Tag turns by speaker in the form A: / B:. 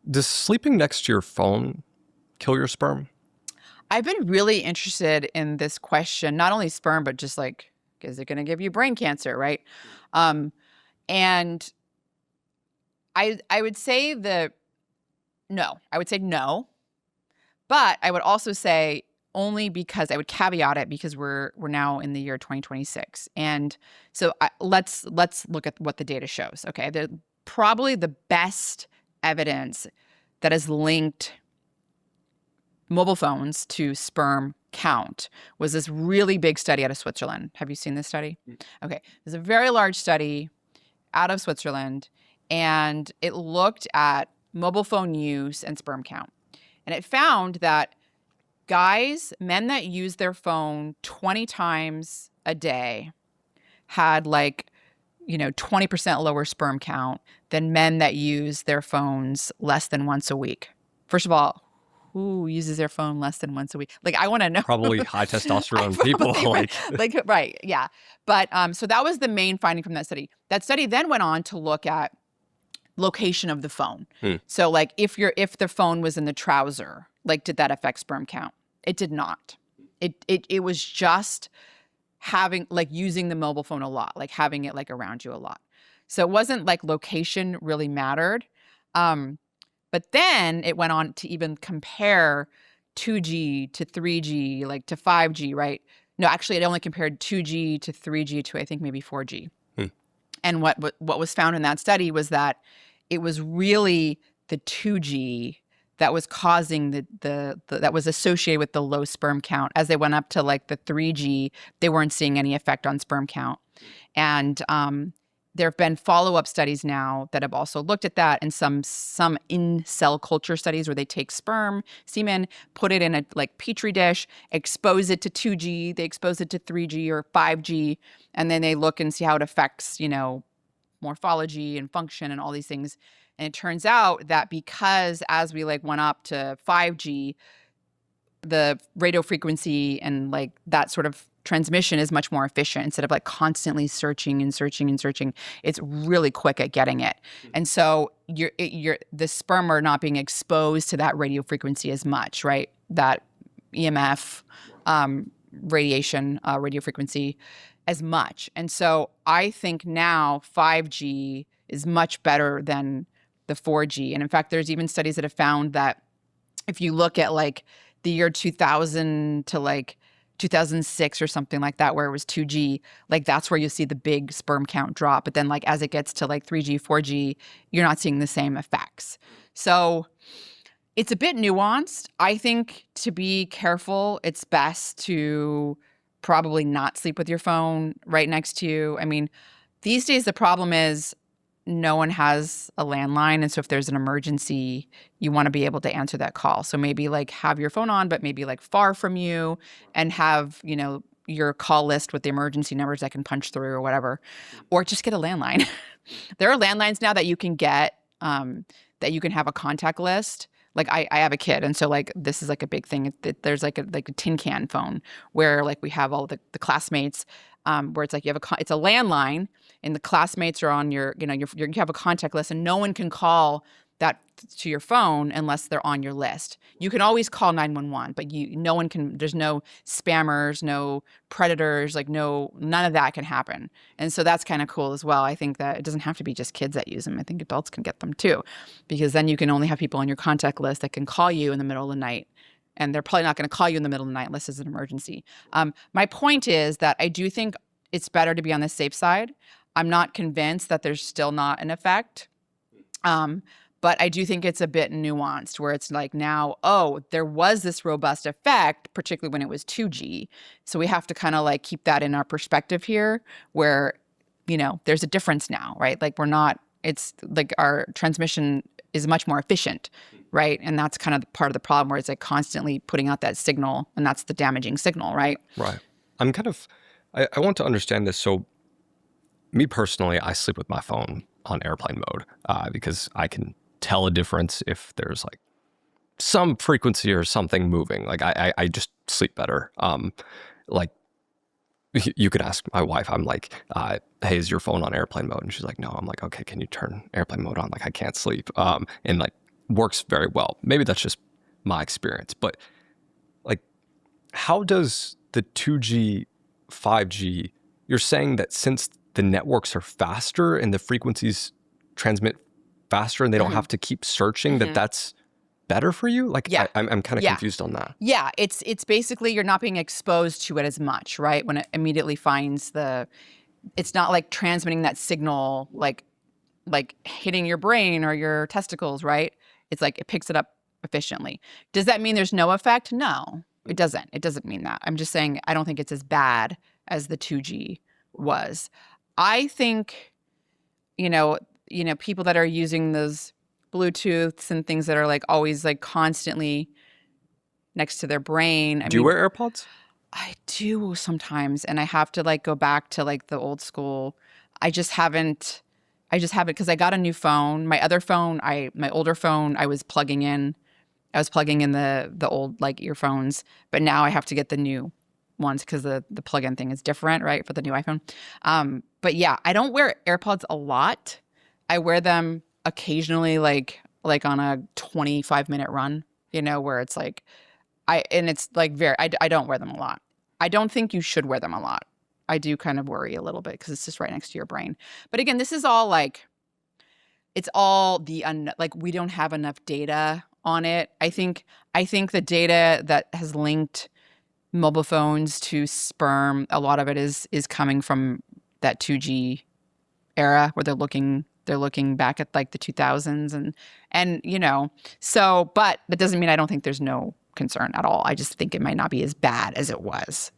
A: Does sleeping next to your phone kill your sperm?
B: I've been really interested in this question, not only sperm, but just like, is it going to give you brain cancer, right? And I would say no. I would say no, but I would also say only because I would caveat it because we're now in the year 2026, and so let's look at what the data shows. Okay, probably the best evidence that has linked mobile phones to sperm count was this really big study out of Switzerland. Have you seen this study? Okay. There's a very large study out of Switzerland, and it looked at mobile phone use and sperm count. And it found that men that use their phone 20 times a day had 20% lower sperm count than men that use their phones less than once a week. First of all, who uses their phone less than once a week? Like, I want to know.
A: Probably high testosterone people.
B: Right. Yeah. But so that was the main finding from that study. That study then went on to look at location of the phone. So like if the phone was in the trouser, like, did that affect sperm count? It did not. It was just having, like, using the mobile phone a lot, like having it like around you a lot. So it wasn't like location really mattered. But then it went on to even compare 2G to 3G, like to 5G, right? No, actually, it only compared 2G to 3G to, I think, maybe 4G. And what was found in that study was that it was really the 2G that was causing that was associated with the low sperm count. As they went up to like the 3G, they weren't seeing any effect on sperm count. And there have been follow-up studies now that have also looked at that, and some in-cell culture studies where they take semen, put it in a like petri dish, expose it to 2G, they expose it to 3G or 5G, and then they look and see how it affects, morphology and function and all these things. And it turns out that because as we like went up to 5G, the radio frequency and like that sort of transmission is much more efficient. Instead of like constantly searching and searching and searching, it's really quick at getting it. And so the sperm are not being exposed to that radio frequency as much, right? That EMF radiation, radio frequency as much. And so I think now 5G is much better than the 4G. And in fact, there's even studies that have found that if you look at like the year 2000 to like 2006 or something like that, where it was 2G, like that's where you see the big sperm count drop. But then like as it gets to like 3G, 4G, you're not seeing the same effects. So it's a bit nuanced. I think to be careful, it's best to probably not sleep with your phone right next to you. I mean, these days the problem is no one has a landline. And so if there's an emergency, you want to be able to answer that call. So maybe like have your phone on, but maybe like far from you, and have, your call list with the emergency numbers that can punch through or whatever, or just get a landline. There are landlines now that you can get, that you can have a contact list. Like I have a kid, and so like this is like a big thing. There's like a tin can phone where like we have all the classmates, where it's like you have it's a landline, and the classmates are on your, you have a contact list, and no one can call that to your phone unless they're on your list. You can always call 911, but no one can. There's no spammers, no predators, like none of that can happen. And so that's kind of cool as well. I think that it doesn't have to be just kids that use them. I think adults can get them too, because then you can only have people on your contact list that can call you in the middle of the night. And they're probably not going to call you in the middle of the night unless it's an emergency. My point is that I do think it's better to be on the safe side. I'm not convinced that there's still not an effect. But I do think it's a bit nuanced, where it's like now, there was this robust effect, particularly when it was 2G. So we have to kind of like keep that in our perspective here, where, there's a difference now, right? Like it's like our transmission is much more efficient, right? And that's kind of part of the problem, where it's like constantly putting out that signal, and that's the damaging signal, right?
A: Right. I want to understand this. So me personally, I sleep with my phone on airplane mode because I can tell a difference if there's like some frequency or something moving. Like I just sleep better. Like you could ask my wife, I'm like, hey, is your phone on airplane mode? And she's like, no. I'm like, okay, can you turn airplane mode on? Like I can't sleep. And like works very well. Maybe that's just my experience, but like, how does the 2G, 5G, you're saying that since the networks are faster and the frequencies transmit faster and they don't have to keep searching, that's better for you? Like,
B: Yeah.
A: I'm kind of confused on that.
B: Yeah, it's basically you're not being exposed to it as much, right? When it immediately finds it's not like transmitting that signal like hitting your brain or your testicles, right? It's like it picks it up efficiently. Does that mean there's no effect? No, it doesn't. It doesn't mean that. I'm just saying I don't think it's as bad as the 2G was. I think, people that are using those Bluetooths and things that are like always like constantly next to their brain.
A: Do you wear AirPods?
B: I do sometimes, and I have to like go back to like the old school. I just haven't because I got a new phone. My other phone, my older phone, I was plugging in the old like earphones, but now I have to get the new ones because the plug-in thing is different, right, for the new iPhone. But yeah, I don't wear AirPods a lot. I wear them occasionally, like on a 25-minute run, where it's like it's like I don't wear them a lot. I don't think you should wear them a lot. I do kind of worry a little bit because it's just right next to your brain. But again, this is all like, it's all like we don't have enough data on it. I think the data that has linked mobile phones to sperm, a lot of it is coming from that 2G era where they're looking back at like the 2000s and so, but that doesn't mean I don't think there's no concern at all. I just think it might not be as bad as it was.